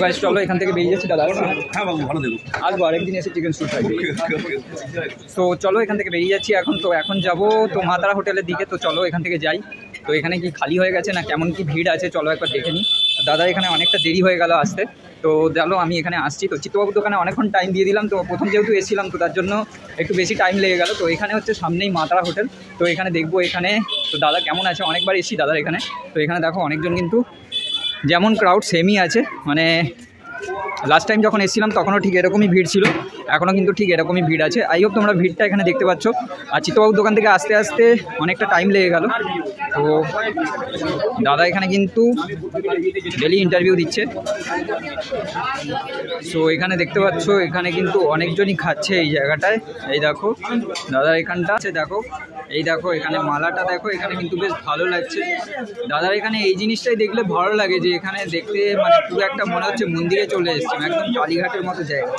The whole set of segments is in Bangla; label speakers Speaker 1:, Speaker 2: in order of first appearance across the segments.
Speaker 1: গাইস চলো এখান থেকে বেরিয়ে যাচ্ছি দাদা।
Speaker 2: হ্যাঁ বাবু ভালো দেবো,
Speaker 1: আসবো আরেকদিন এসে চিকেন স্যুপ খাই। তো চলো এখান থেকে বেরিয়ে যাচ্ছি এখন। তো এখন যাবো তো মা তারা হোটেলের দিকে। তো চলো এখান থেকে যাই। তো এখানে কি খালি হয়ে গেছে না কেমন কি ভিড় আছে চলো একবার দেখে নিই। দাদা এখানে অনেকটা দেরি হয়ে গেল আসতে। তো চলো আমি এখানে আসছি। তো চিত্তবাবুর দোকানে অনেকক্ষণ টাইম দিয়ে দিলাম। তো প্রথম যেহেতু এসেছিলাম তো তার জন্য একটু বেশি টাইম লেগে গেল। তো এখানে হচ্ছে সামনেই মা তারা হোটেল। তো এখানে দেখবো এখানে তো দাদা কেমন আছে, অনেকবার এসেছি দাদার এখানে। তো এখানে দেখো অনেকজন কিন্তু যেমন ক্রাউড সেমই আছে, মানে লাস্ট টাইম যখন এসেছিলাম তখনও ঠিক এরকমই ভিড় ছিল, এখনও কিন্তু ঠিক এরকমই ভিড় আছে। আই হোপ তোমরা ভিড়টা এখানে দেখতে পাচ্ছ। আর চিত্তবাবুর দোকান থেকে আসতে আসতে অনেকটা টাইম লেগে গেল। তো দাদা এখানে কিন্তু ডেলি ইন্টারভিউ দিচ্ছে। সো এখানে দেখতে পাচ্ছ এখানে কিন্তু অনেকজনই খাচ্ছে এই জায়গাটায়। এই দেখো দাদার এখানটা আছে, দেখো এই দেখো এখানে মালাটা দেখো, এখানে কিন্তু বেশ ভালো লাগছে। দাদার এখানে এই জিনিসটাই দেখলে ভালো লাগে যে এখানে দেখতে মানে পুরো একটা মনে হচ্ছে মন্দিরে চলে এসেছি, একদম কালীঘাটের মতো জায়গা।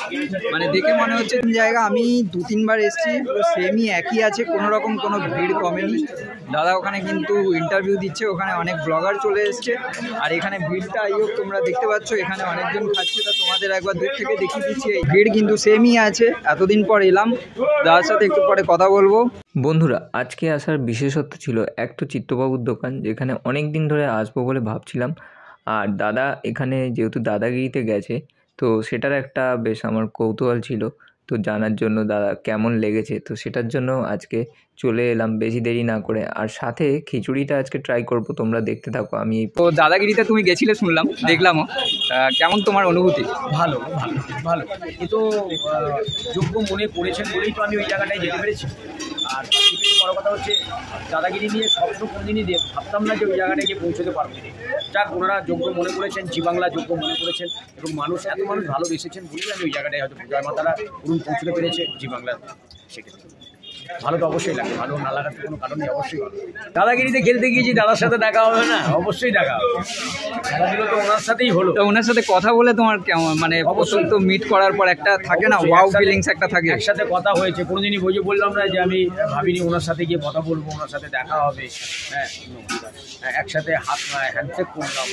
Speaker 1: মানে দেখে মনে হচ্ছে জায়গা আমি 2-3 বার এসেছি, পুরো সেমই একই আছে, কোনো রকম কোনো ভিড় কমেনি। দাদা ওখানে কিন্তু ইন্টারভিউ দিচ্ছে, ওখানে অনেক ব্লগার চলে এসছে। আর এখানে ভিড়টা আই হোপ তোমরা দেখতে পাচ্ছ, এখানে অনেকজন খাচ্ছে। তা তোমাদের একবার দূর থেকে দেখিয়ে দিচ্ছি, এই ভিড় কিন্তু সেমই আছে। এতদিন পর এলাম, দাদার সাথে একটু পরে কথা বলবো।
Speaker 3: বন্ধুরা আজকে আসার বিশেষত্ব ছিল এক তো চিত্তবাবুর দোকান, যেখানে অনেক দিন ধরে আসবো বলে ভাবছিলাম। আর দাদা এখানে যেহেতু দাদাগিরিতে গেছে, তো সেটার একটা বেশ আমার কৌতূহল ছিল, তো জানার জন্য দাদা কেমন লেগেছে। তো সেটার জন্য আজকে চলে এলাম বেশি দেরি না করে। আর সাথে খিচুড়িটা আজকে ট্রাই করব, তোমরা দেখতে থাকো। আমি
Speaker 1: তো দাদাগিরিতে তুমি গেছিলে শুনলাম, দেখলামও, কেমন তোমার অনুভূতি?
Speaker 2: ভালো ভালো ভালো। এ তো যোগ্য মনে করেছেন বলেই তো আমি ওই জায়গাটায় যেতে পেরেছি। আর সবথেকে বড় কথা হচ্ছে দাদাগিরি নিয়ে স্বপ্ন কোনদিনই ভাবতাম না যে ওই জায়গাটায় গিয়ে পৌঁছতে পারবো। যাক ওনারা যোগ্য মনে করেছেন, জি বাংলা যোগ্য মনে করেছেন, এবং এত মানুষ ভালোবেসেছেন বলেই আমি ওই জায়গাটায় হয়তো জয় মাতারা পুরুন পৌঁছতে পেরেছে জি বাংলা। সেক্ষেত্রে ভালো তো অবশ্যই লাগে, ভালো না লাগার কোনো কারণ নেই, অবশ্যই ভালো। দাদাগিরিতে খেলতে গিয়েছি, দাদার সাথে দেখা হবে না? অবশ্যই দেখা হবে। খেলাধুলো তো ওনার সাথেই হলো।
Speaker 1: তো ওনার সাথে কথা বলে তোমার কেমন, মানে অবশ্যই তো মিট করার পর একটা থাকে না, ওয়াও ফিলিংস একটা থাকে।
Speaker 2: একসাথে কথা হয়েছে, কোনোদিনই বললাম না যে আমি ভাবিনি ওনার সাথে গিয়ে কথা বলবো, ওনার সাথে দেখা হবে। হ্যাঁ, একসাথে হ্যান্ডশেক করলাম।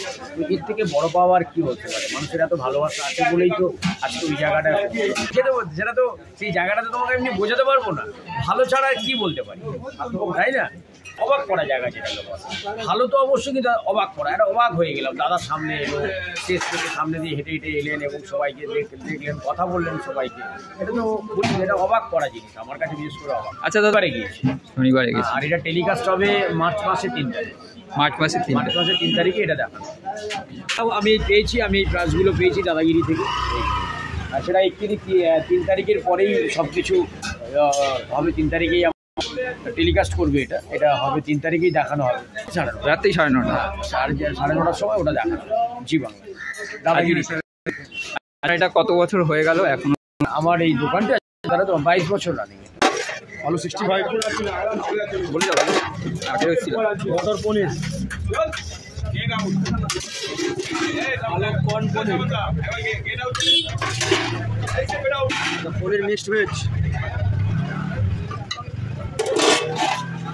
Speaker 2: এর থেকে বড় পাওয়া আর কি হতে পারে? মানুষের এত ভালোবাসা আছে বলেই তো আজকে ওই জায়গাটা, সেটা তো সেই জায়গাটাতে তোমাকে এমনি বোঝাতে পারবো না। ভালো ছাড়া আর কি বলতে পারি, তাই না? অবাক করা জায়গা যেটাকে বলে ভালো, তো অবশ্যই, কিন্তু অবাক করা, এটা অবাক হয়ে গেলাম। দাদার সামনে এলো, স্টেজ থেকে সামনে দিয়ে হেঁটে হেঁটে এলেন এবং সবাইকে দেখলেন, কথা বললেন সবাইকে। এটা তো বলি, এটা অবাক করা জিনিস আমার কাছে, বিশেষ করে অবাক।
Speaker 1: আচ্ছা দাদা
Speaker 2: গিয়েছি
Speaker 1: শনিবারে গেছি।
Speaker 2: আর এটা টেলিকাস্ট হবে মার্চ মাসের 3 তারিখ।
Speaker 1: মার্চ মাসের
Speaker 2: 3 তারিখে এটা দেখানো। আমি পেয়েছি, আমি প্রাইজগুলো পেয়েছি দাদাগিরি থেকে। আর সেটা 3 তারিখের পরেই সব কিছু হবে। 3 তারিখেই টেলিকাস্ট করবে, এটা হবে 3 তারিখেই দেখানো হবে,
Speaker 1: রাত্রি 9:30
Speaker 2: 9:30 সময় ওটা দেখানো জি বাংলা দাদাগিরি।
Speaker 1: আর এটা কত বছর হয়ে গেল এখন?
Speaker 2: আমার এই দোকানটা তারা তো 22 বছর রানিং। আলু 65
Speaker 1: বলে যাবো আগে হচ্ছিল
Speaker 2: মটর পনির, পনির মিক্সড ভেজ,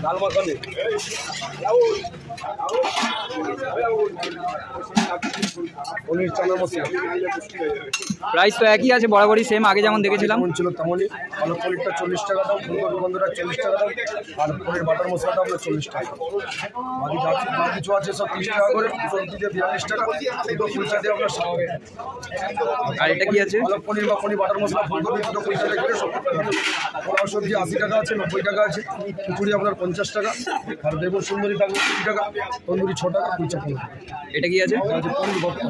Speaker 2: ডাল মাখানি, পনির চানা মশলা।
Speaker 1: প্রাইস তো একই আছে, বরাবরই সেম, আগে যেমন দেখেছিলাম
Speaker 2: ছিল তেমনই। আলু পনিরটা 40 টাকা দাম, ফুলকপি বন্ধুরা 40 টাকা দাম, আর পনির বাটার মশলাটা আপনার 40 টাকা। বাকি কিছু আছে সব 30 টাকা করে, সবজি দিয়ে 42 টাকা, দুটো ফুলচা দিয়ে আপনার 60 টাকা।
Speaker 1: আর এটা কি আছে?
Speaker 2: আলু পনির বা পনির বাটার মশলা, ফুলকপি দুটো ফুলচা দিয়ে 70 টাকা। পোলাও সবজি 80 টাকা আছে, 90 টাকা আছে। খিচুড়ি আপনার 50 টাকা, আর বেগুন সুন্দরী থাকবে 20 টাকা, তন্দুরি 6 টাকা, ফুলচা 15 টাকা।
Speaker 1: এটা কি আছে?
Speaker 2: পনির বাটার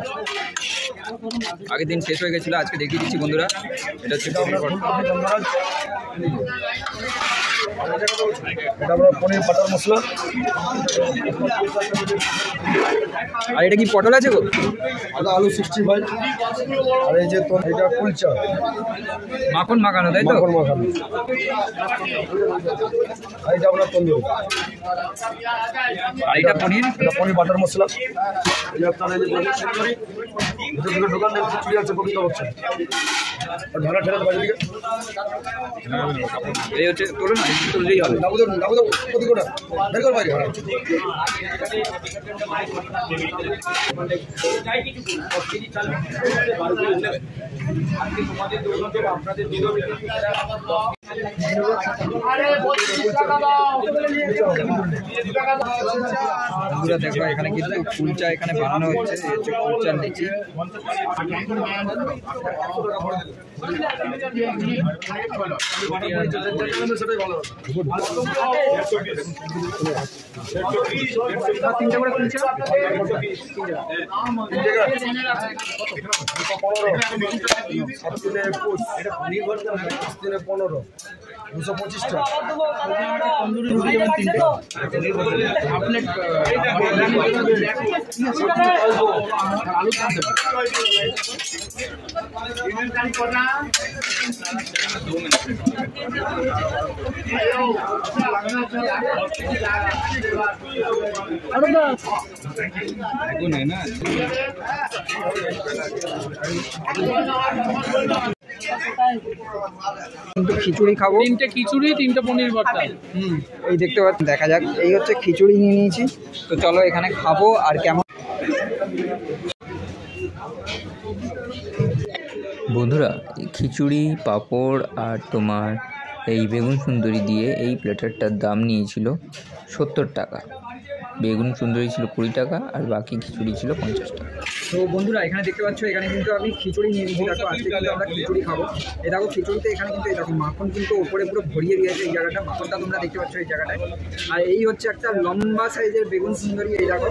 Speaker 1: আগের দিন শেষ হয়ে গেছিলো, আজকে দেখিয়ে দিচ্ছি বন্ধুরা। এটা হচ্ছে
Speaker 2: এটা আমরা পনির বাটার মশলা।
Speaker 1: আর এটা কি পটল আছে গো?
Speaker 2: আলু 65। আর এই যে এটা কুলচা,
Speaker 1: মাখন মাখানো, তাই তো?
Speaker 2: মাখন মাখানো। আর এটা আপনার তন্দুরি।
Speaker 1: আর এটা পনির,
Speaker 2: এটা পনির বাটার মশলা। এটা আপনার দোকান খিচুড়ি আছে, কবি হচ্ছে ঢালা ঠেলা বাড়ি দিকে।
Speaker 1: এই হচ্ছে তোলো না, তুললেই হবে। বন্ধুরা দেখো এখানে কিন্তু কুলচা এখানে বানানো হচ্ছে, এই হচ্ছে কুলচার লিচি। তিনটা করে কুলচা, কিন্তু খিচুড়ি খাবো,
Speaker 4: 3টে খিচুড়ি 3টে পনির ভর্তা।
Speaker 1: এই দেখতে পাচ্ছেন, দেখা যাক। এই হচ্ছে খিচুড়ি নিয়ে নিয়েছি, তো চলো এখানে খাবো। আর কেমন
Speaker 3: বন্ধুরা, খিচুড়ি, পাঁপড় আর তোমার এই বেগুন সুন্দরী দিয়ে এই প্লেটারটার দাম নিয়েছিল 70 টাকা। বেগুন সুন্দরী ছিল 20 টাকা আর বাকি খিচুড়ি ছিল 50 টাকা।
Speaker 1: তো বন্ধুরা এখানে দেখতে পাচ্ছ, এখানে কিন্তু আমি খিচুড়ি নিয়ে নিয়েছি। দেখো আজকে কিন্তু আমরা খিচুড়ি খাবো। এই দেখো খিচুড়িতে এখানে কিন্তু এই দেখো মাখন কিন্তু ওপরে পুরো ভরিয়ে দিয়েছে এই জায়গাটা, মাখনটা তোমরা দেখতে পাচ্ছ এই জায়গাটায়। আর এই হচ্ছে একটা লম্বা সাইজের বেগুন সুন্দরী। এই দেখো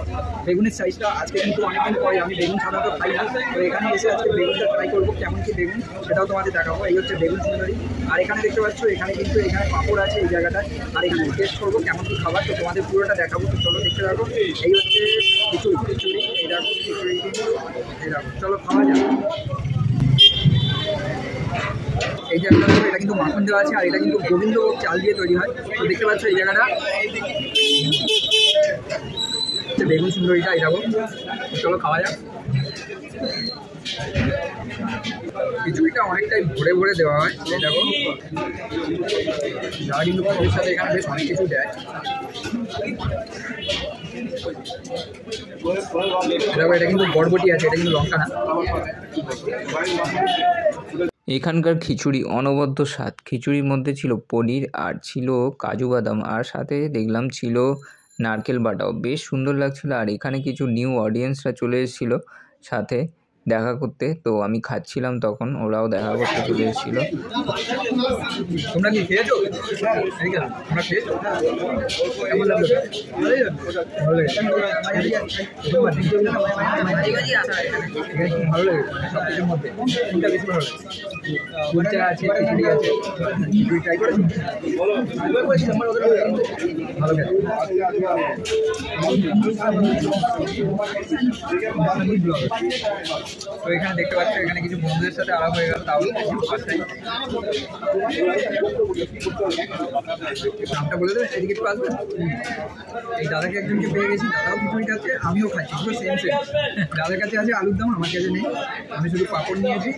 Speaker 1: বেগুনের সাইজটা, আজকে কিন্তু অনেকদিন পরে আমি বেগুন সাধারণত খাই না, তো এখানে এসে আজকে বেগুনটা ট্রাই করবো কেমন কি বেগুন, সেটাও তোমাদের দেখাবো। এই হচ্ছে বেগুন সুন্দরী। আর এখানে দেখতে পাচ্ছ এখানে কিন্তু এখানে পাঁপড় আছে এই জায়গাটায়। আর এখানে টেস্ট করবো কেমন কি খাবার, তো তোমাদের পুরোটা দেখাবো। তো চলো দেখতে থাকো। এই হচ্ছে খিচুড়ি, এই দেখো খিচুড়ি, এই দেখো চলো খাওয়া যাক। এই জায়গাটা দেখো, এটা কিন্তু মাখন দেওয়া আছে আর এটা কিন্তু গোবিন্দভোগ চাল দিয়ে তৈরি হয়। তো দেখতে পাচ্ছ এই জায়গাটা বেগুন সুন্দরীটা, এই দেখো চলো খাওয়া যাক। খিচুড়িটা অনেকটাই ভরে ভরে দেওয়া হয়, এই দেখো। যারা কিন্তু খাবারের সাথে এখানে বেশ অনেক কিছু দেয়। দেখো এটা কিন্তু বরবটি আছে, এটা কিন্তু লঙ্কা না।
Speaker 3: এখানকার খিচুড়ি অনবদ্য স্বাদ। খিচুড়ির মধ্যে ছিল পনির আর ছিল কাজু বাদাম, আর সাথে দেখলাম ছিল নারকেল বাটাও। বেশ সুন্দর লাগছিল। আর এখানে কিছু নিউ অডিয়েন্সরা চলে এসেছিলো সাথে দেখা করতে, তো আমি খাচ্ছিলাম তখন, ওরাও দেখা করতে চলে এসেছিলো।
Speaker 1: তোমরা কি খেয়েছো? তোমরা খেয়েছো? কেমন লাগলো? ভালো লেগেছে। ভালো লেগেছে সব কিছুর মধ্যে কোনটা বেশি ভালো লেগেছে? কুলচা আছে, খিচুড়ি আছে। খিচুড়ি ট্রাই করেছি, ভালো খেতে। তো এখানে দেখতে পাচ্ছ এখানে কিছু বন্ধুদের সাথে আলাপ হয়ে গেল, তাও নামটা বলে দেবে, এদিকে একটু আসবে। এই দাদাকে একজনকে পেয়ে গেছি, দাদাও খিচুড়ি খাচ্ছে, আমিও খাচ্ছি, পুরো সেম সেম। দাদার কাছে আছে আলুর দম, আমার কাছে নেই, আমি শুধু পাঁপড় নিয়েছি।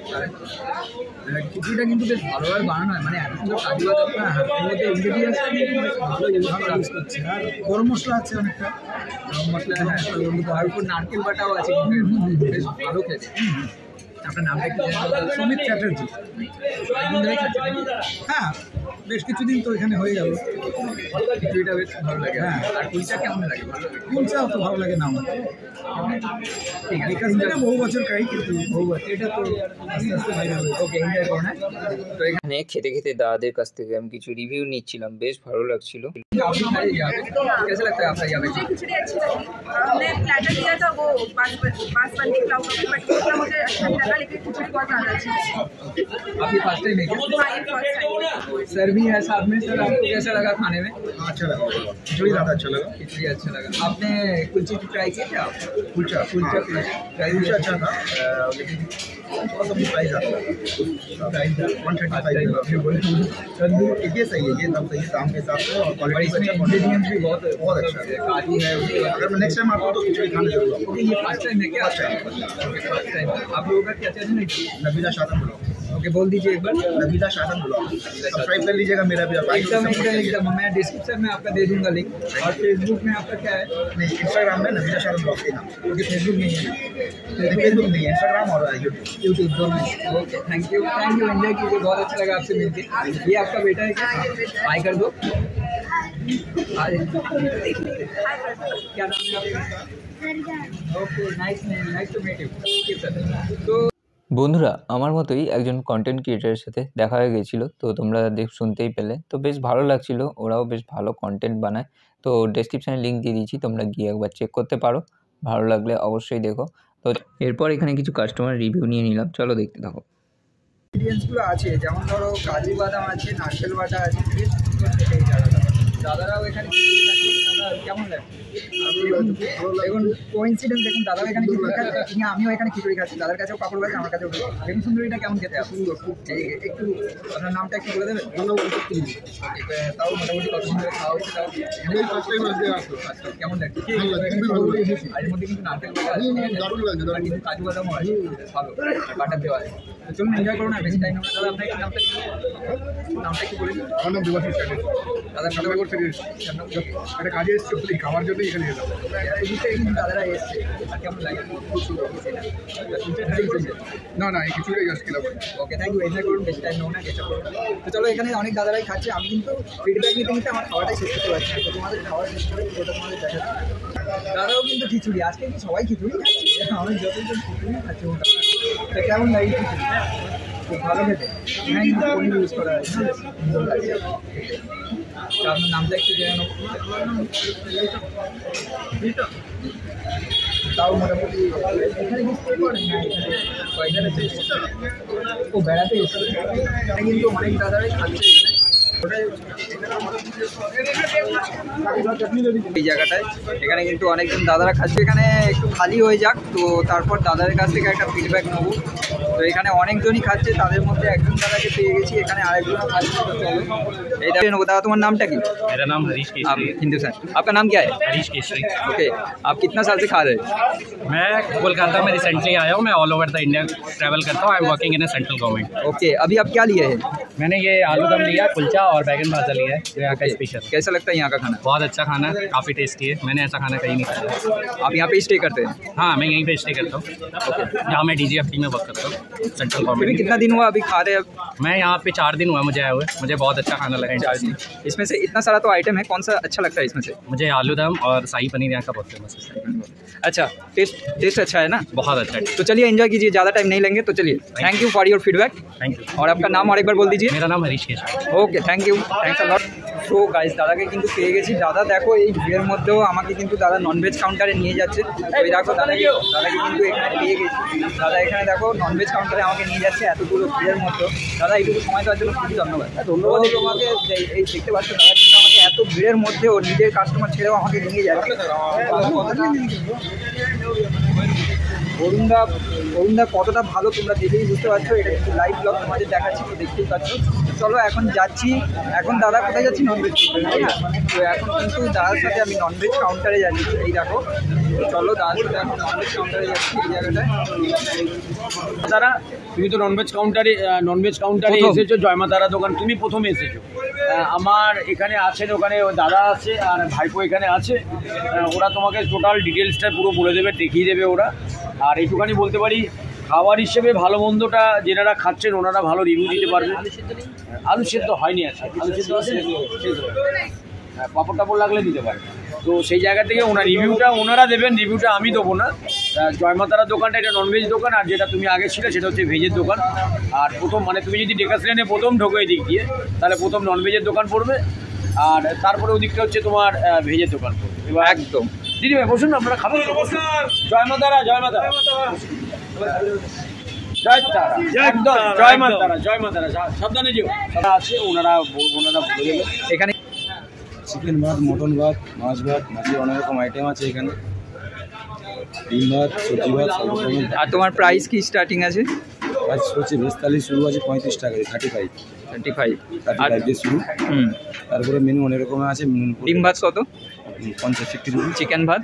Speaker 1: আর খিচুড়িটা কিন্তু বেশ ভালোভাবে বানানো হয়, মানে এত সুন্দর কাজু বাদাম না, এর মধ্যে ইনগ্রেডিয়েন্টসটা কিন্তু বেশ ভালো ইউজ করছে। আর গরম মশলা আছে অনেকটা, গরম মশলা, হ্যাঁ, তার উপর নারকেল বাটাও আছে, বেশ ভালো খেতে। আপনার নামটা কি?
Speaker 4: সুমিত চ্যাটার্জি।
Speaker 1: অনেকদিন ধরেই খাচ্ছেন?
Speaker 4: হ্যাঁ, বেশ কিছুদিন তো এখানে হয়ে গেল।
Speaker 1: খিচুড়িটা বেশ ভালো লাগে।
Speaker 4: হ্যাঁ।
Speaker 1: আর কুলচা কেমন লাগে? ভালো লাগে।
Speaker 4: কুলচাও তো ভালো লাগে না আমার।
Speaker 1: ঠিক আছে,
Speaker 4: এখান থেকে বহু বছর খাই, কিন্তু বহু বছর এটা তো আস্তে আস্তে ভাইরাল হয়েছে।
Speaker 1: ওকে, এনজয় করো। হ্যাঁ, তো এখানে
Speaker 3: এখানে খেতে খেতে দাদাদের কাছ থেকে আমি কিছু রিভিউ নিচ্ছিলাম, বেশ ভালো লাগছিল।
Speaker 1: काफी सारी यहाँ पे कैसे लगता है आपका यहाँ पे?
Speaker 5: मुझे खिचड़ी अच्छी लगी। हमने प्लेटर लिया था वो बासमती पुलाव का, बट उसका मुझे अच्छा नहीं लगा, लेकिन खिचड़ी बहुत ज़्यादा अच्छी लगी।
Speaker 1: आप ये फर्स्ट टाइम है क्या?
Speaker 5: हाँ, ये फर्स्ट टाइम है।
Speaker 1: सर भी है साथ में। सर आपको कैसा लगा खाने में?
Speaker 4: अच्छा लगा, खिचड़ी ज़्यादा अच्छा लगा।
Speaker 1: खिचड़ी अच्छा लगा। आपने कुलचे की ट्राई किया क्या?
Speaker 4: कुलचा
Speaker 1: कुलचा
Speaker 4: कुलचा अच्छा था, लेकिन थोड़ा सा प्राइस आता है, 135 ये सही है, ये सब सही है दाम के हिसाब से, और
Speaker 1: और
Speaker 4: क्वालिटी
Speaker 1: इसमें
Speaker 4: अच्छा,
Speaker 1: इंग्रेडिएंट्स भी बहुत
Speaker 4: अच्छा है।
Speaker 1: काजू है।
Speaker 4: अगर मैं नेक्स्ट टाइम आपको तो खिचड़ी खाने जरूर आऊँगा।
Speaker 1: ये फर्स्ट टाइम है क्या? First time. आप लोगों का क्या चैनल है?
Speaker 4: नबीला शादम ब्लॉग।
Speaker 1: ओके बोल दीजिए एक बार।
Speaker 4: नबीला शासन ब्लॉग सब्सक्राइब कर लीजिएगा मेरा भी।
Speaker 1: एकदम मैं डिस्क्रिप्शन में आपका दे दूंगा लिंक। और फेसबुक में आपका क्या है?
Speaker 4: नहीं, इंस्टाग्राम में नबीला शासन ब्लॉग के नाम।
Speaker 1: ओके फेसबुक नहीं है?
Speaker 4: फेसबुक नहीं है, इंस्टाग्राम और
Speaker 1: यूट्यूब दोनों। ओके थैंक यू एंजॉय कीजिए, बहुत अच्छा लगा आपसे मिलके। ये आपका बेटा है क्या? हाय कर दो। क्या नाम है आपका? Okay nice to meet you. तो
Speaker 3: বন্ধুরা আমার মতোই একজন কন্টেন্ট ক্রিয়েটারের সাথে দেখা হয়ে গেছিলো, তো তোমরা শুনতেই পেলে, তো বেশ ভালো লাগছিল, ওরাও বেশ ভালো কন্টেন্ট বানায়। তো ডেসক্রিপশানে লিঙ্ক দিয়ে দিয়েছি, তোমরা গিয়ে একবার চেক করতে পারো, ভালো লাগলে অবশ্যই দেখো। তো এরপর এখানে কিছু কাস্টমার রিভিউ নিয়ে নিলাম, চলো দেখতে থাকো।
Speaker 1: ইনগ্রিডিয়েন্টসগুলো আছে, যেমন ধরো কাজু বাদাম আছে, নারকেল বাটা আছে, দাদারাও এখানে কেমন লাগে দেখুন কোইন্সিডেন্স। দেখুন দাদাও এখানে খিচুড়ি খাচ্ছে, আমিও এখানে খিচুড়ি খাচ্ছি, দাদার কাছেও পাপড় খাচ্ছে, আমার কাছেও। দেখুন সুন্দরীটা কেমন খেতে একটু আপনার নামটা একটু বলে দেবেন? তাও মোটামুটি কত সুন্দর খাওয়া হচ্ছে, তাও কেমন লাগছে? আর এর মধ্যে কিন্তু নারকেল কিন্তু কাজু বাদামও আছে, ভালো বাটার দেওয়া আছে। চলুন এনজয় করুন, আর বেশি টাইম আমরা। দাদা আপনার নামটা কি বলে?
Speaker 4: আমার নাম দেবাশিস চ্যাটার্জি।
Speaker 1: দাদা
Speaker 4: একটা কাজে এসছে, খাওয়ার জন্য এখানে এলাম।
Speaker 1: কিন্তু দাদারা এসছে, আর কেমন লাগে?
Speaker 4: না এই কিছুটাই জাস্ট খেলাম।
Speaker 1: ওকে থ্যাংক ইউ, এনজয় করুন, বেশি টাইম নেব না, গেছে। তো চলো, এখানে অনেক দাদারাই খাচ্ছে, আমি কিন্তু ফিডব্যাক নিতে আমার খাওয়াটাই শেষ করতে পারছি না। তো তোমাদের খাওয়ার শেষ করে ওটা তোমাদের দেখা। দাদাও কিন্তু খিচুড়ি, আজকে কি সবাই খিচুড়ি খাচ্ছে? আমি যতজন খিচুড়ি খাচ্ছি মোটামুটি। তো কেমন লাগে খিচুড়ি? খুব ভালো খেতে। হ্যাঁ কিন্তু পনির ইউজ করা হয়, সুন্দর লাগছে। আপনার নামটা একটু জেনে নেব। তাও মোটামুটি এখানে কি স্টে করেন? না এখানে কয়টা ও বেড়াতে এসে কিন্তু অনেক দাদারাই খাচ্ছে এই জায়গাটায়। এখানে কিন্তু অনেকজন দাদারা খাচ্ছে, এখানে একটু খালি হয়ে যাক, তো তারপর দাদাদের কাছ থেকে একটা ফিডব্যাক নেবো। তো এখানে অনেকজনই খাচ্ছে, তাদের মধ্যে একজন দাদাকে পেয়ে গেছি, এখানে আরেকজনও খাচ্ছে। তো চলো এই নেবো। দাদা তোমার नाम क्या?
Speaker 6: मेरा नाम हरीश केसरी।
Speaker 1: हिंदू सर, आपका नाम क्या है?
Speaker 6: हरीश केसरी।
Speaker 1: ओके, आप कितना साल से खा रहे हैं?
Speaker 6: मैं कोलकाता में रिसेंटली आया हूँ। मैं all over the India travel करता हूँ। I am working in A central government.
Speaker 1: Okay, अभी आप क्या लिए हैं?
Speaker 6: मैंने ये आलू दम लिया, कुलचा और बैगन भाजा लिया है, यहाँ का स्पेशल।
Speaker 1: कैसा लगता है यहाँ का खाना?
Speaker 6: बहुत अच्छा खाना है, काफ़ी टेस्टी है। मैंने ऐसा खाना कहीं नहीं खाया।
Speaker 1: आप यहाँ पे स्टे करते हैं?
Speaker 6: हाँ, मैं यहीं पे स्टे करता हूँ, जहाँ मैं DGFT में वर्क करता हूँ, सेंट्रल गवर्नमेंट।
Speaker 1: कितना दिन हुआ अभी खा रहे हैं?
Speaker 6: मैं यहाँ पे 4 दिन हुआ मुझे आए हुए। मुझे बहुत अच्छा खाना लगा।
Speaker 1: 4 दिन। इसमें से इतना सारा तो आइटम है, कौन सा अच्छा लगता है इसमें से?
Speaker 6: मुझे आलू दम और शाही पनीर यहाँ का बहुत फेमस है।
Speaker 1: अच्छा, टेस्ट अच्छा है ना?
Speaker 6: बहुत अच्छा है।
Speaker 1: तो चलिए एंजॉय कीजिए, ज़्यादा टाइम नहीं लेंगे। तो चलिए, thank you for your feedback.
Speaker 6: Thank you.
Speaker 1: और आपका नाम और एक बार बोल दीजिए।
Speaker 6: मेरा नाम Harish Kesari.
Speaker 1: Okay thank you, thanks a lot. So guys, দাদাকে কিন্তু পেয়ে গেছি। দাদা দেখো এই ভিড়ের মধ্যেও আমাকে কিন্তু দাদা ননভেজ কাউন্টারে নিয়ে যাচ্ছে। ওই দেখো দাদাকে কিন্তু এখানে পেয়ে গেছি। দাদা এখানে দেখো ননভেজ কাউন্টারে আমাকে নিয়ে যাচ্ছে এতগুলো ভিড়ের মধ্যে। দাদা এইটুকু সময় দেওয়ার জন্য খুবই ধন্যবাদ। ধন্যবাদ তোমাকে। এই দেখতে পাচ্ছ দাদা কিন্তু আমাকে এত ভিড়ের মধ্যেও নিজের কাস্টমার ছেড়েও আমাকে নিয়ে যাচ্ছে। অরুণদা কতটা ভালো তোমরা দেখেই বুঝতে পারছো। এটা কিন্তু লাইভ ব্লগ তোমাদের দেখাচ্ছি, তো দেখতেই পাচ্ছ। চলো এখন যাচ্ছি। এখন দাদা কোথায় যাচ্ছি? ননভেজ কাউন্টারে। তো এখন কিন্তু দাদার সাথে আমি ননভেজ কাউন্টারে যাচ্ছি। এই দেখো, চলো দাদার সাথে এখন ননভেজ কাউন্টারে যাচ্ছি এই জায়গাটায়।
Speaker 2: তারা তুমি তো ননভেজ কাউন্টারে এসেছো, জয়মা তারা দোকান তুমি প্রথমে এসেছো। আমার এখানে আছেন, ওখানে দাদা আছে আর ভাইপো এখানে আছে। ওরা তোমাকে টোটাল ডিটেলসটা পুরো বলে দেবে, দেখিয়ে দেবে ওরা। আর এইটুখানি বলতে পারি, খাবার হিসেবে ভালো মন্দটা যেনারা খাচ্ছেন ওনারা ভালো রিভিউ দিতে পারবেন। আলু সেদ্ধ হয়নি আছে, আলু সেদ্ধ পাপড় টাপড় লাগলে দিতে পারে। তো সেই জায়গা থেকে রিভিউটা ওনারা দেবেন, রিভিউটা আমি দেবো না। জয়মাতারা দোকানটা এটা ননভেজ দোকান, আর যেটা তুমি আগে ছিল সেটা হচ্ছে ভেজের দোকান। আর প্রথম তুমি যদি ডেকাস লেনে প্রথম ঢোকো এদিক দিয়ে, তাহলে প্রথম ননভেজের দোকান পড়বে, আর তারপরে ওদিকটা হচ্ছে তোমার ভেজের দোকান পড়বে। এবার
Speaker 1: একদম
Speaker 2: দিদি ভাই বসুন না, আপনারা খাবেন তো বসুন। জয়মাতারা জয় মাতারা সাবধানে যেও আছে, ওনারা বলে দেবে।
Speaker 1: এখানে
Speaker 7: চিকেন ভাত, মটন ভাত, মাছ ভাত, মাছের অনেক রকম আইটেম আছে এখানে। ডিম ভাত, সবজি ভাত, সব রকমের।
Speaker 1: আর তোমার প্রাইস কি স্টার্টিং আছে?
Speaker 7: প্রাইস হচ্ছে ভেজ থালি শুরু আছে 35 টাকা, 35।
Speaker 1: 35
Speaker 7: 35 দিয়ে শুরু। তারপরে মেনু অনেক রকমের আছে।
Speaker 1: ডিম ভাত কত?
Speaker 7: 50-60 রুপি।
Speaker 1: চিকেন ভাত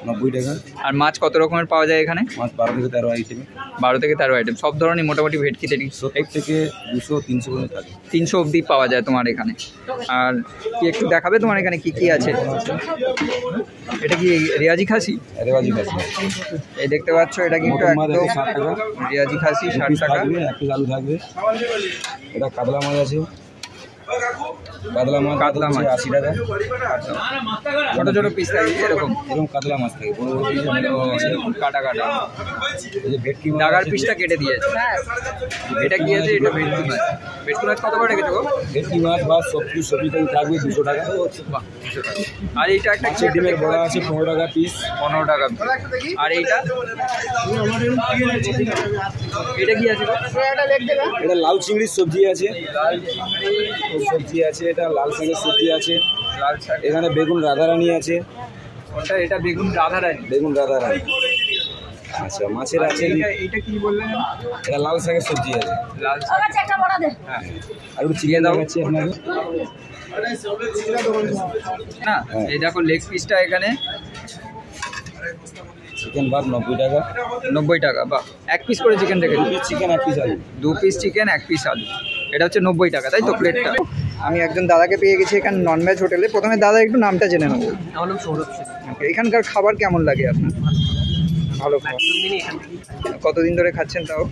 Speaker 7: 90 টাকা।
Speaker 1: আর মাছ কত রকমের পাওয়া যায় এখানে?
Speaker 7: মাছ 12 থেকে 13 আইটেম।
Speaker 1: 12 থেকে 13 আইটেম, সব ধরনের মোটামুটি ভেটকি টেটকি
Speaker 7: 70 থেকে 200-300 পর্যন্ত থাকে।
Speaker 1: 300 অবধি পাওয়া যায় তোমার এখানে। আর কি একটু দেখাবে তোমার এখানে কি কি আছে? এটা কি রিয়াজি খাসি?
Speaker 7: রেওয়াজি খাসি।
Speaker 1: এই দেখতে পাচ্ছ এটা কিন্তু
Speaker 7: মটন মাছ
Speaker 1: একদম
Speaker 7: 60 টাকা।
Speaker 1: রিয়াজি খাসি 60 টাকা।
Speaker 7: এক পিস আলু থাকবে। এটা কাতলা মাছ আছে। কাতলা মাছ 80 টাকা।
Speaker 1: ছোট ছোট পিস থাকে এরকম
Speaker 7: কাতলা মাছ থাকে। বড় বড় পিস
Speaker 1: কাটা কাটা।
Speaker 7: এই যে ভেটকি মাছ
Speaker 1: ডাগার পিসটা কেটে দিয়েছে। এটা কি আছে? এটা ভেটকি মাছ। ভেটকি মাছ কত করে রেখেছো গো?
Speaker 7: ভেটকি মাছ বা সবজি থাকবে 200 টাকা।
Speaker 1: বাহ, 200 টাকা। আর এইটা একটা
Speaker 7: মাছের ডিমের বড়া আছে 15 টাকা পিস।
Speaker 1: 15 টাকা। আর এইটা এটা কি আছে গো?
Speaker 7: এটা লাল চিংড়ির সবজি আছে। সবজি আছে, এটা লাল শাকের সবজি আছে।
Speaker 1: লাল শাক।
Speaker 7: এখানে বেগুন রাধারানি আছে।
Speaker 1: ওটা এটা বেগুন রাধারানি।
Speaker 7: বেগুন রাধারানি। আচ্ছা, মাছের আছে।
Speaker 1: এইটা কি বললেন?
Speaker 7: এটা লাল শাকের সবজি আছে।
Speaker 1: লাল শাক।
Speaker 7: হ্যাঁ, আর একটু চিকেন দেখাচ্ছি আপনাকে।
Speaker 1: না, এই দেখো লেগ পিসটা এখানে
Speaker 7: চিকেন ভাত 90 টাকা।
Speaker 1: 90 টাকা। বাহ, এক পিস করে চিকেন রেখে দিই।
Speaker 7: চিকেন এক পিস আলু।
Speaker 1: 2 পিস চিকেন 1 পিস আলু। এটা হচ্ছে 90 টাকা, তাই তো প্লেটটা? আমি একজন দাদাকে পেয়ে গেছি এখানে ননভেজ হোটেলে। প্রথমে দাদা একটু নামটা জেনে নেবো।
Speaker 6: আমার নাম সৌরভ সিং।
Speaker 1: এখানকার খাবার কেমন লাগে আপনার? ভালো খাবার। কতদিন ধরে খাচ্ছেন তাও?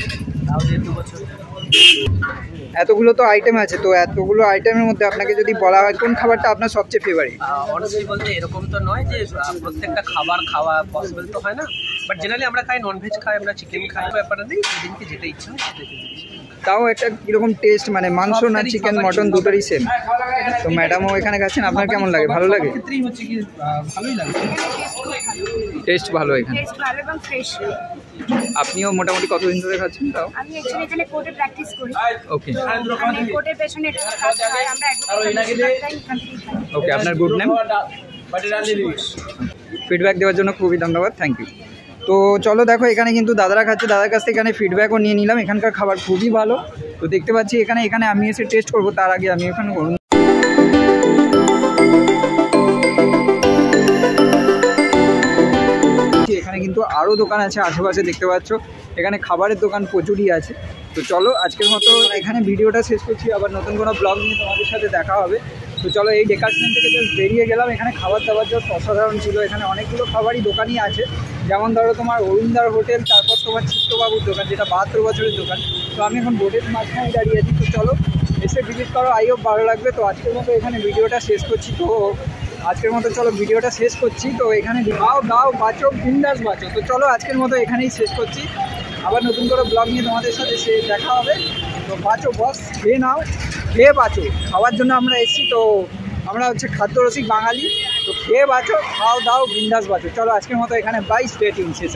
Speaker 1: এতগুলো তো আইটেম আছে, তো এতগুলো আইটেমের মধ্যে আপনাকে যদি বলা হয় কোন খাবারটা আপনার সবচেয়ে ফেভারিট?
Speaker 6: অনেস্টলি বলতে এরকম তো নয় যে প্রত্যেকটা খাবার খাওয়া পসিবল তো হয় না, বাট জেনারেলি আমরা খাই ননভেজ খাই, আমরা চিকেন খাই, ব্যাপারটা নেই, যেদিনকে যেটা ইচ্ছা হয় সেটা খেতে দিচ্ছি।
Speaker 1: তাও একটা কীরকম টেস্ট, মানে মাংস না চিকেন মটন দুটোরই সেম। তো ম্যাডামও এখানে খাচ্ছেন, আপনার কেমন লাগে? ভালো লাগে?
Speaker 6: ক্ষেত্রেই হচ্ছে কি ভালোই লাগে।
Speaker 1: টেস্ট ভালো এখানে।
Speaker 5: টেস্ট ভালো এবং ফ্রেশ।
Speaker 1: আপনিও মোটামুটি কতদিন ধরে খাচ্ছেন তাও?
Speaker 5: আমি অ্যাকচুয়ালি এখানে কোর্টে প্র্যাকটিস করি।
Speaker 1: ওকে
Speaker 5: আমি কোর্টের পেছনে এটা কাজ হয়, আমরা
Speaker 1: ওকে, আপনার গুড নেম? ফিডব্যাক দেওয়ার জন্য খুবই ধন্যবাদ, থ্যাংক ইউ। তো চলো দেখো এখানে কিন্তু দাদারা খাচ্ছে, দাদার কাছ থেকে এখানে ফিডব্যাকও নিয়ে নিলাম। এখানকার খাবার খুবই ভালো। তো দেখতে পাচ্ছি এখানে আমি এসে টেস্ট করবো, তার আগে আমি এখানে এখানে কিন্তু আরও দোকান আছে আশেপাশে, দেখতে পাচ্ছ এখানে খাবারের দোকান প্রচুরই আছে। তো চলো আজকের মতো এখানে ভিডিওটা শেষ করছি, আবার নতুন কোনো ব্লগ নিয়ে তোমাদের সাথে দেখা হবে। তো চলো, এই ডেকার্সমেন্ট থেকে জাস্ট বেরিয়ে গেলাম। এখানে খাবার দাবার জাস্ট অসাধারণ ছিল। এখানে অনেকগুলো খাবারই দোকানই আছে, যেমন ধরো তোমার অরুণদার হোটেল, তারপর তোমার চিত্তবাবুর দোকান, যেটা 72 বছরের দোকান। তো আমি এখন বোটের মাঝখানে দাঁড়িয়ে আছি। তো চলো এসে ভিজিট করো, আই হোপ ভালো লাগবে। তো আজকের মতো এখানে ভিডিওটা শেষ করছি। চলো ভিডিওটা শেষ করছি। তো এখানে দাও বাঁচো, বিন্দাস বাঁচো। তো চলো আজকের মতো এখানেই শেষ করছি, আবার নতুন করে ব্লগ নিয়ে তোমাদের সাথে দেখা হবে। তো বাঁচো বস, খেয়ে নাও, খেয়ে বাঁচো। খাওয়ার জন্য আমরা এসেছি, তো আমরা হচ্ছে খাদ্যরসিক বাঙালি। তো খেয়ে বাঁচো, খাও দাও, বিন্দাস বাঁচো। চলো আজকের মতো এখানে বাই, স্টে টিউন। শেষ।